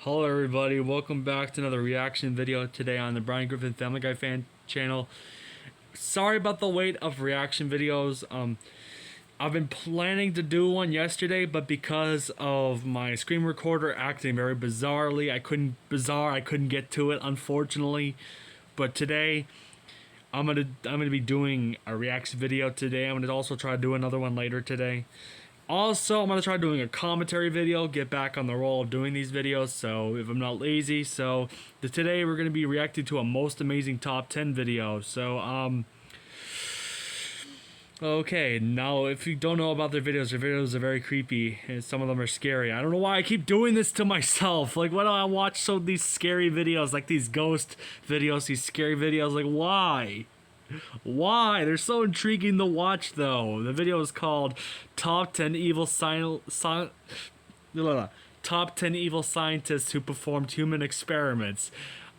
Hello everybody, welcome back to another reaction video today on the Brian Griffin Family Guy fan channel. Sorry about the wait of reaction videos. I've been planning to do one yesterday, but because of my screen recorder acting very bizarrely, I couldn't get to it, unfortunately. But today I'm gonna be doing a reaction video today. I'm gonna also try to do another one later today. Also, I'm going to try doing a commentary video, get back on the roll of doing these videos, so if I'm not lazy. So, today we're going to be reacting to a Most Amazing Top 10 video. So, okay, now if you don't know about their videos are very creepy, and some of them are scary. I don't know why I keep doing this to myself. Like, why do I watch these scary videos, like these ghost videos, these scary videos? Like, why? Why? They're so intriguing to watch, though. The video is called Top 10 Evil Top 10 Evil Scientists Who Performed Human Experiments.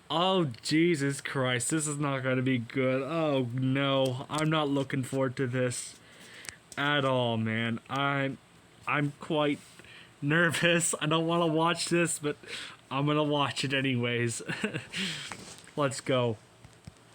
Oh, Jesus Christ. This is not going to be good. Oh, no. I'm not looking forward to this at all, man. I'm quite nervous. I don't want to watch this, but I'm going to watch it anyways. Let's go.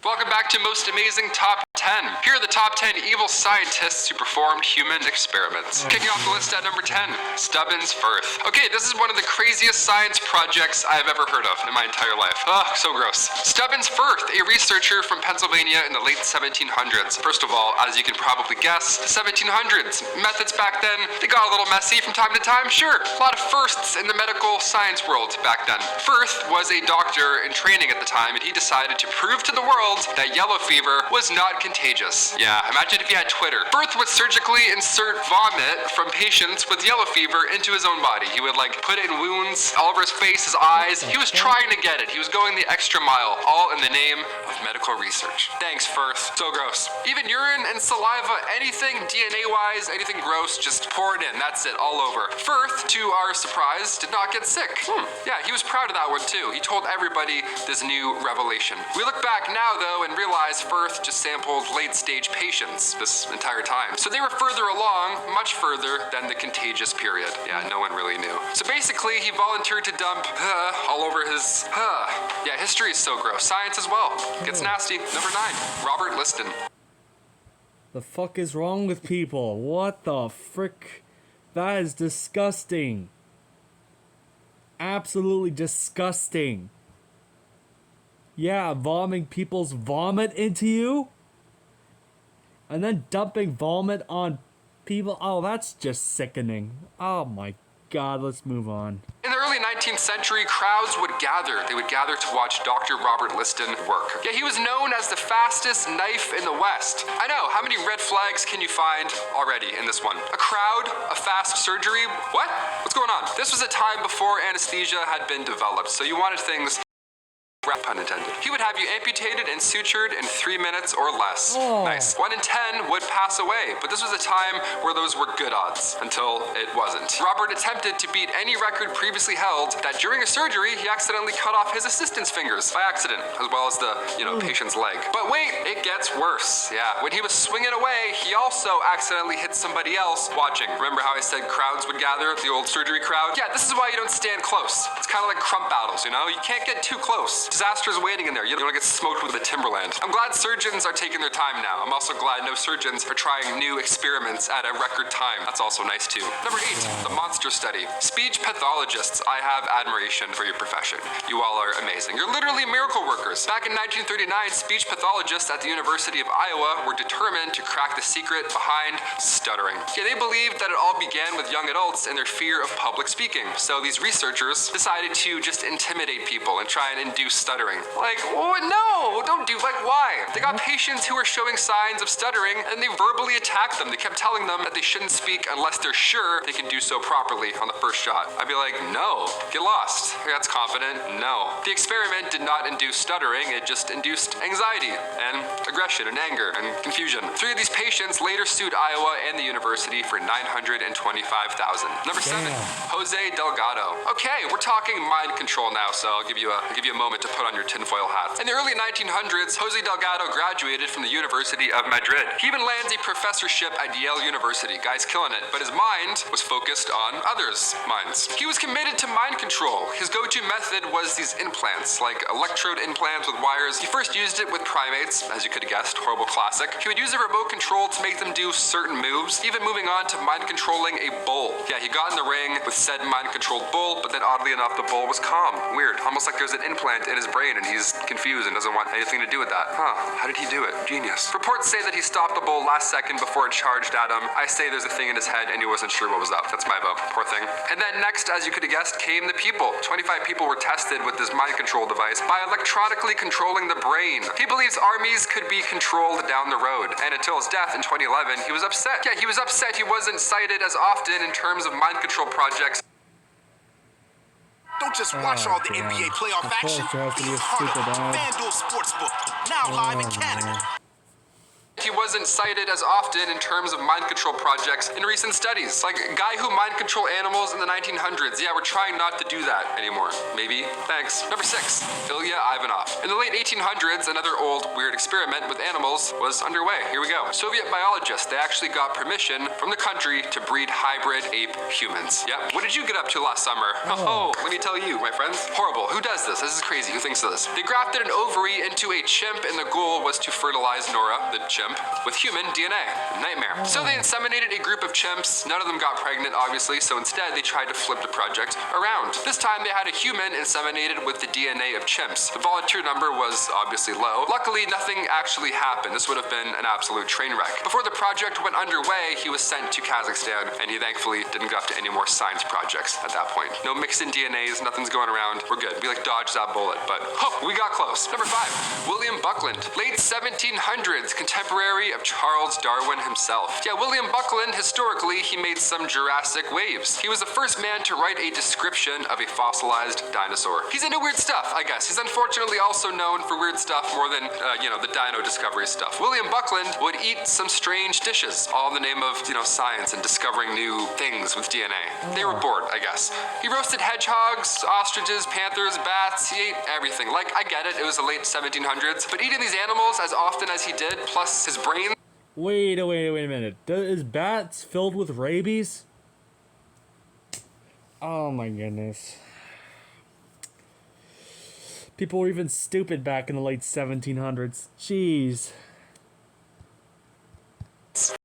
Welcome back to Most Amazing Top 10. Here are the top 10 evil scientists who performed human experiments. Kicking off the list at number 10, Stubbins Firth. Okay, this is one of the craziest science projects I have ever heard of in my entire life. Ugh, so gross. Stubbins Firth, a researcher from Pennsylvania in the late 1700s. First of all, as you can probably guess, the 1700s. Methods back then, they got a little messy from time to time, sure. A lot of firsts in the medical science world back then. Firth was a doctor in training at the time, and he decided to prove to the world that yellow fever was not contagious. Yeah, imagine if you had Twitter. Firth would surgically insert vomit from patients with yellow fever into his own body. He would put it in wounds all over his face, his eyes. He was trying to get it. He was going the extra mile, all in the name of medical research. Thanks, Firth. So gross. Even urine and saliva, anything DNA-wise, anything gross, just pour it in. That's it, all over. Firth, to our surprise, did not get sick. Yeah, he was proud of that one too. He told everybody this new revelation. We look back now, though, and realize Firth just sampled late-stage patients this entire time. So they were further along, much further than the contagious period. Yeah, no one really knew. So basically, he volunteered to dump all over his Yeah, history is so gross. Science as well. Gets nasty. Number 9, Robert Liston. The fuck is wrong with people? What the frick? That is disgusting. Absolutely disgusting. Yeah, vomiting people's vomit into you? And then dumping vomit on people? Oh, that's just sickening. Oh my god, let's move on. In the early 19th century, crowds would gather. They would gather to watch Dr. Robert Liston work. Yeah, he was known as the fastest knife in the West. I know, how many red flags can you find already in this one? A crowd? A fast surgery? What? What's going on? This was a time before anesthesia had been developed, so you wanted things, pun intended. He would have you amputated and sutured in 3 minutes or less. Oh. Nice. 1 in 10 would pass away, but this was a time where those were good odds, until it wasn't. Robert attempted to beat any record previously held that during a surgery, he accidentally cut off his assistant's fingers by accident, as well as the, patient's leg. But wait, it gets worse. Yeah, when he was swinging away, he also accidentally hit somebody else watching. Remember how I said crowds would gather, the old surgery crowd? Yeah, this is why you don't stand close. It's kind of like crump battles, you can't get too close. Disaster's waiting in there. You don't want to get smoked with a timberland. I'm glad surgeons are taking their time now. I'm also glad no surgeons are trying new experiments at a record time. That's also nice too. Number 8, the monster study. Speech pathologists, I have admiration for your profession. You all are amazing. You're literally miracle workers. Back in 1939, speech pathologists at the University of Iowa were determined to crack the secret behind stuttering. Yeah, they believed that it all began with young adults and their fear of public speaking. So these researchers decided to just intimidate people and try and induce stuttering. No, don't do, why? They got patients who were showing signs of stuttering and they verbally attacked them. They kept telling them that they shouldn't speak unless they're sure they can do so properly on the first shot. I'd be like, no, get lost. That's confident, no. The experiment did not induce stuttering, it just induced anxiety and aggression and anger and confusion. 3 of these patients later sued Iowa and the university for $925,000. Number 7, Jose Delgado. Okay, we're talking mind control now, so I'll give you a moment to put on your tinfoil hat. In the early 1900s, Jose Delgado graduated from the University of Madrid. He even lands a professorship at Yale University. Guy's killing it, but his mind was focused on others' minds. He was committed to mind control. His go-to method was these implants, like electrode implants with wires. He first used it with primates, as you could have guessed, horrible classic. He would use a remote control to make them do certain moves, even moving on to mind controlling a bull. Yeah, he got in the ring with said mind-controlled bull, but then oddly enough, the bull was calm. Weird. Almost like there's an implant in his brain and he's confused and doesn't want anything to do with that. Huh. How did he do it? Genius. Reports say that he stopped the bull last second before it charged at him. I say there's a thing in his head and he wasn't sure what was up. That's my vote. Poor thing. And then next, as you could have guessed, came the people. 25 people were tested with this mind control device by electronically controlling the brain. He believes armies could be controlled down the road. And until his death in 2011, he was upset. Yeah, he was upset he wasn't cited as often in terms of mind control projects. Don't just watch all the NBA playoff action. Be a part of FanDuel Sportsbook, now live in Canada. He wasn't cited as often in terms of mind control projects in recent studies. Like a guy who mind control animals in the 1900s. Yeah, we're trying not to do that anymore. Maybe. Thanks. Number 6, Ilya Ivanov. In the late 1800s, another old weird experiment with animals was underway. Here we go. Soviet biologists, they actually got permission from the country to breed hybrid ape humans. Yeah. What did you get up to last summer? Oh, let me tell you, my friends. Horrible. Who does this? This is crazy. Who thinks of this? They grafted an ovary into a chimp and the goal was to fertilize Nora, the chimp, with human DNA. Nightmare. So they inseminated a group of chimps. None of them got pregnant, obviously, so instead they tried to flip the project around. This time they had a human inseminated with the DNA of chimps. The volunteer number was obviously low. Luckily, nothing actually happened. This would have been an absolute train wreck. Before the project went underway, he was sent to Kazakhstan, and he thankfully didn't go up to any more science projects at that point. No mixed in DNAs, nothing's going around. We're good. We dodged that bullet, but we got close. Number 5, William Buckland. Late 1700s, contemporary of Charles Darwin himself. Yeah, William Buckland, historically, he made some Jurassic waves. He was the first man to write a description of a fossilized dinosaur. He's into weird stuff, I guess. He's unfortunately also known for weird stuff more than, the dino discovery stuff. William Buckland would eat some strange dishes, all in the name of, science and discovering new things with DNA. They were bored, I guess. He roasted hedgehogs, ostriches, panthers, bats. He ate everything. Like, I get it, it was the late 1700s, but eating these animals as often as he did, plus his brain. Wait a minute. Is bats filled with rabies? Oh my goodness. People were even stupid back in the late 1700s. Jeez.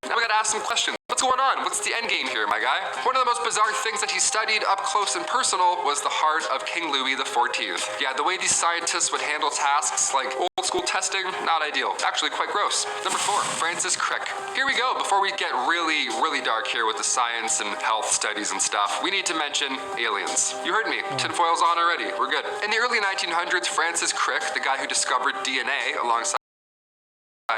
Now we gotta ask some questions. What's going on? What's the end game here, my guy? One of the most bizarre things that he studied up close and personal was the heart of King Louis XIV. Yeah, the way these scientists would handle tasks like old school testing, not ideal. Actually quite gross. Number 4, Francis Crick. Here we go. Before we get really, really dark here with the science and health studies and stuff, we need to mention aliens. You heard me. Tinfoil's on already. We're good. In the early 1900s, Francis Crick, the guy who discovered DNA alongside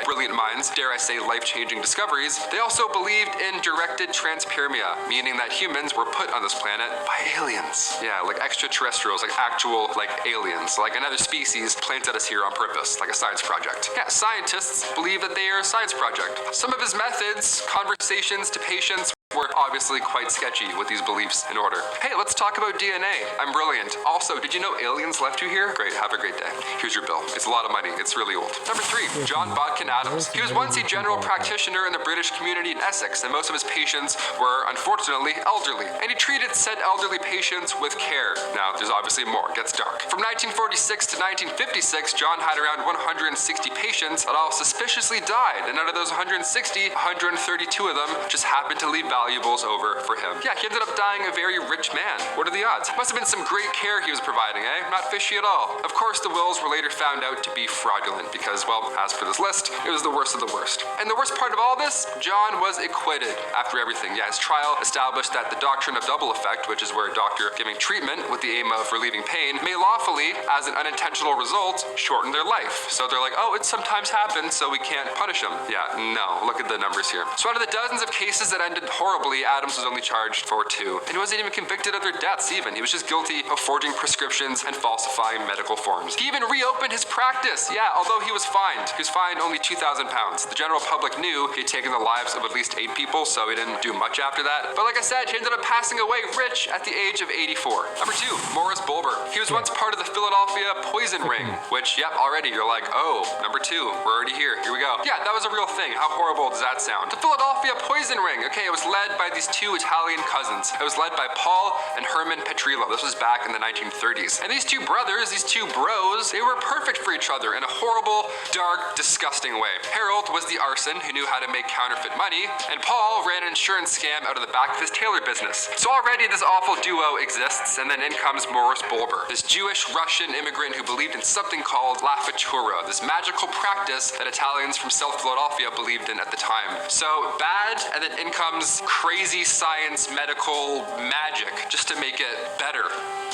brilliant minds, dare I say life-changing discoveries, they also believed in directed transpermia, meaning that humans were put on this planet by aliens. Yeah, like extraterrestrials, like actual, aliens, like another species planted us here on purpose, like a science project. Yeah, scientists believe that they are a science project. Some of his methods, conversations to patients, were obviously quite sketchy with these beliefs in order. Hey, let's talk about DNA. I'm brilliant. Also, did you know aliens left you here? Great, have a great day. Here's your bill. It's a lot of money. It's really old. Number 3, John Bodkin Adams. He was once a general practitioner in the British community in Essex, and most of his patients were, unfortunately, elderly. And he treated said elderly patients with care. Now, there's obviously more. It gets dark. From 1946 to 1956, John had around 160 patients that all suspiciously died, and out of those 160, 132 of them just happened to leave valuables over for him. Yeah, he ended up dying a very rich man. What are the odds? Must have been some great care he was providing, eh? Not fishy at all. Of course, the wills were later found out to be fraudulent because, well, as per this list, it was the worst of the worst. And the worst part of all this, John was acquitted after everything. Yeah, his trial established that the doctrine of double effect, which is where a doctor giving treatment with the aim of relieving pain, may lawfully, as an unintentional result, shorten their life. So they're like, oh, it sometimes happens, so we can't punish him. Yeah, no, look at the numbers here. So out of the dozens of cases that ended horribly horribly, Adams was only charged for 2. And he wasn't even convicted of their deaths even. He was just guilty of forging prescriptions and falsifying medical forms. He even reopened his practice. Yeah, although he was fined. He was fined only 2,000 pounds. The general public knew he had taken the lives of at least 8 people, so he didn't do much after that. But like I said, he ended up passing away rich at the age of 84. Number 2, Morris Bulber. He was once part of the Philadelphia poison ring, which, yep, already you're like, oh, number 2, we're already here. Here we go. Yeah, that was a real thing. How horrible does that sound? The Philadelphia poison ring. Okay, it was led by these 2 Italian cousins. It was led by Paul and Herman Petrillo. This was back in the 1930s. And these 2 brothers, these 2 bros, they were perfect for each other in a horrible, dark, disgusting way. Harold was the arson who knew how to make counterfeit money, and Paul ran an insurance scam out of the back of his tailor business. So already this awful duo exists, and then in comes Morris Bulber, this Jewish-Russian immigrant who believed in something called La Futura, this magical practice that Italians from South Philadelphia believed in at the time. So bad, and then in comes crazy science, medical magic, just to make it better.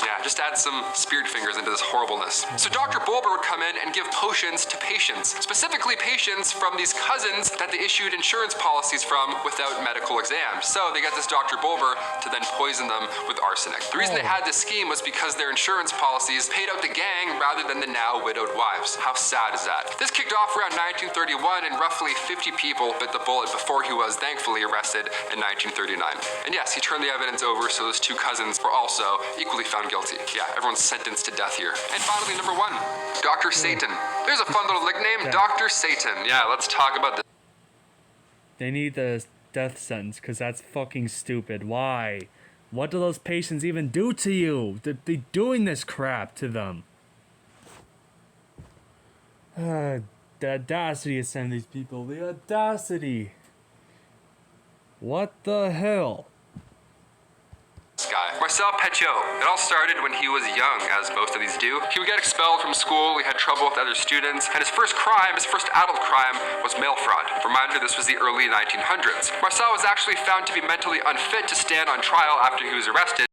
Yeah, just add some spirit fingers into this horribleness. So Dr. Bulber would come in and give potions to patients, specifically patients from these cousins that they issued insurance policies from without medical exams. So they got this Dr. Bulber to then poison them with arsenic. The reason they had this scheme was because their insurance policies paid out the gang rather than the now widowed wives. How sad is that? This kicked off around 1931, and roughly 50 people bit the bullet before he was thankfully arrested in 1939. And yes, he turned the evidence over, so those 2 cousins were also equally found guilty. Yeah, everyone's sentenced to death here. And finally, number 1, Dr. Satan. There's a fun little nickname, Dr. Satan. Yeah, let's talk about this. They need the death sentence because that's fucking stupid. Why? What do those patients even do to you? They're doing this crap to them. The audacity to send these people. The audacity. What the hell? Guy. Marcel Petiot. It all started when he was young, as most of these do. He would get expelled from school, he had trouble with other students, and his first crime, his first adult crime, was mail fraud. Reminder, this was the early 1900s. Marcel was actually found to be mentally unfit to stand on trial after he was arrested.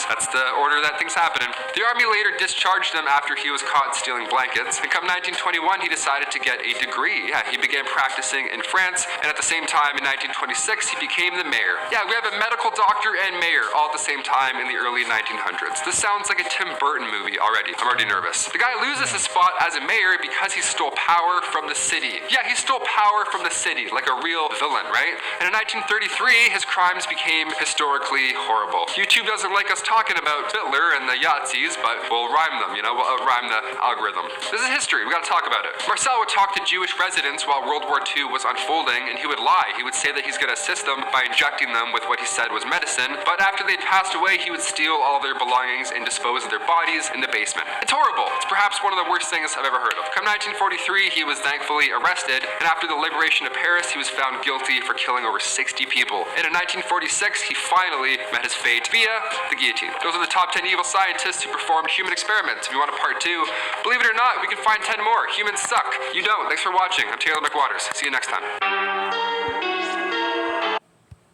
That's the order that things happen in. The army later discharged him after he was caught stealing blankets, and come 1921 he decided to get a degree. Yeah, he began practicing in France, and at the same time in 1926 he became the mayor. Yeah, we have a medical doctor and mayor all at the same time in the early 1900s. This sounds like a Tim Burton movie already. I'm already nervous. The guy loses his spot as a mayor because he stole power from the city. Yeah, he stole power from the city, like a real villain, right? And in 1933 his crimes became historically horrible. YouTube doesn't like us talking about Hitler and the Yazis, but we'll rhyme them, you know, we'll rhyme the algorithm. This is history, we gotta talk about it. Marcel would talk to Jewish residents while World War II was unfolding, and he would lie. He would say that he's gonna assist them by injecting them with what he said was medicine, but after they'd passed away, he would steal all their belongings and dispose of their bodies in the basement. It's horrible. It's perhaps one of the worst things I've ever heard of. Come 1943, he was thankfully arrested, and after the liberation of Paris, he was found guilty for killing over 60 people. And in 1946, he finally met his fate via the guillotine. Those are the top 10 evil scientists who performed human experiments. If you want a part 2, believe it or not, we can find 10 more. Humans suck. You don't. Thanks for watching. I'm Taylor McWaters. See you next time.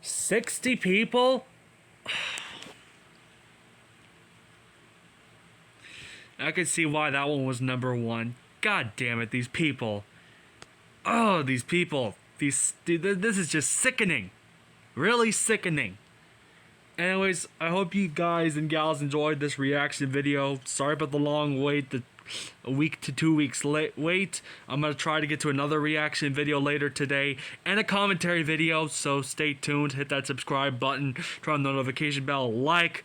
60 people? I could see why that one was number 1. God damn it, these people. Oh, these people. This is just sickening. Really sickening. Anyways, I hope you guys and gals enjoyed this reaction video. Sorry about the long wait, a week to 2 weeks wait. I'm going to try to get to another reaction video later today and a commentary video, so stay tuned. Hit that subscribe button, turn on the notification bell, like.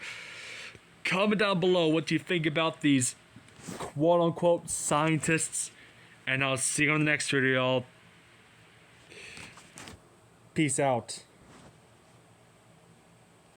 Comment down below what you think about these quote-unquote scientists, and I'll see you on the next video. Peace out.